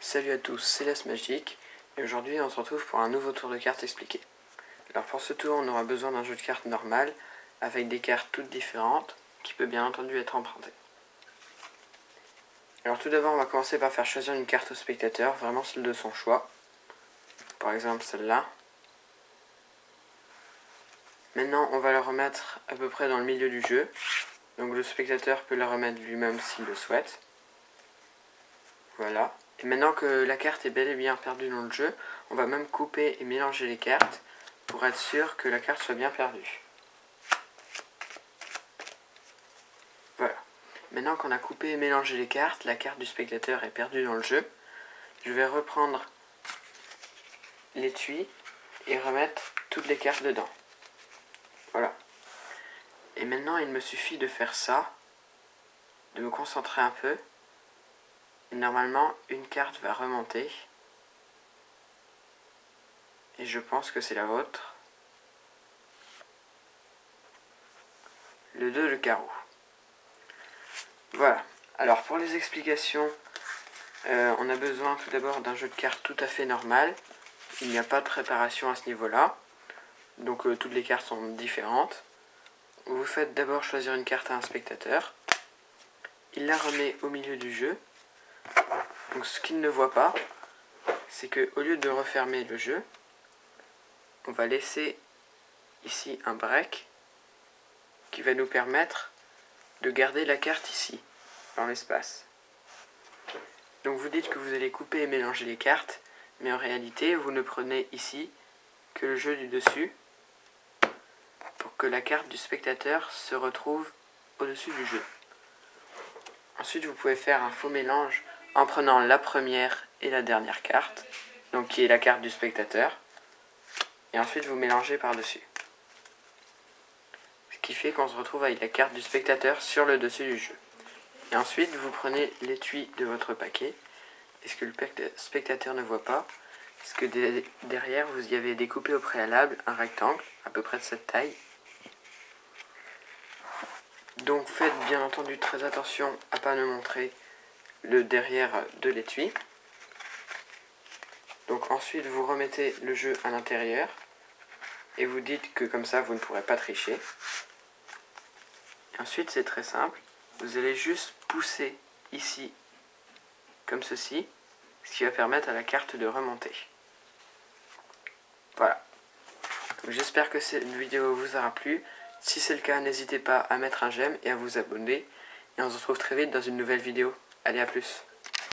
Salut à tous, c'est LasMagic et aujourd'hui on se retrouve pour un nouveau tour de cartes expliqué. Alors pour ce tour on aura besoin d'un jeu de cartes normal avec des cartes toutes différentes qui peut bien entendu être emprunté. Alors tout d'abord on va commencer par faire choisir une carte au spectateur, vraiment celle de son choix. Par exemple celle-là. Maintenant on va la remettre à peu près dans le milieu du jeu. Donc le spectateur peut la remettre lui-même s'il le souhaite. Voilà. Et maintenant que la carte est bel et bien perdue dans le jeu, on va même couper et mélanger les cartes pour être sûr que la carte soit bien perdue. Voilà. Maintenant qu'on a coupé et mélangé les cartes, la carte du spectateur est perdue dans le jeu. Je vais reprendre l'étui et remettre toutes les cartes dedans. Voilà. Et maintenant il me suffit de faire ça, de me concentrer un peu. Et normalement une carte va remonter. Et je pense que c'est la vôtre. Le 2 de carreau. Voilà. Alors pour les explications, on a besoin tout d'abord d'un jeu de cartes tout à fait normal. Il n'y a pas de préparation à ce niveau-là. Donc toutes les cartes sont différentes. Vous faites d'abord choisir une carte à un spectateur. Il la remet au milieu du jeu. Donc ce qu'il ne voit pas, c'est qu'au lieu de refermer le jeu, on va laisser ici un break qui va nous permettre de garder la carte ici, dans l'espace. Donc vous dites que vous allez couper et mélanger les cartes, mais en réalité vous ne prenez ici que le jeu du dessus pour que la carte du spectateur se retrouve au-dessus du jeu. Ensuite vous pouvez faire un faux mélange en prenant la première et la dernière carte, donc qui est la carte du spectateur, et ensuite vous mélangez par-dessus. Ce qui fait qu'on se retrouve avec la carte du spectateur sur le dessus du jeu. Et ensuite vous prenez l'étui de votre paquet, et ce que le spectateur ne voit pas, c'est que derrière vous y avez découpé au préalable un rectangle, à peu près de cette taille. Donc faites bien entendu très attention à ne pas montrer le derrière de l'étui. Donc ensuite vous remettez le jeu à l'intérieur et vous dites que comme ça vous ne pourrez pas tricher. Et ensuite c'est très simple, vous allez juste pousser ici comme ceci, ce qui va permettre à la carte de remonter. Voilà. J'espère que cette vidéo vous aura plu. Si c'est le cas, n'hésitez pas à mettre un j'aime et à vous abonner. Et on se retrouve très vite dans une nouvelle vidéo. Allez, à plus.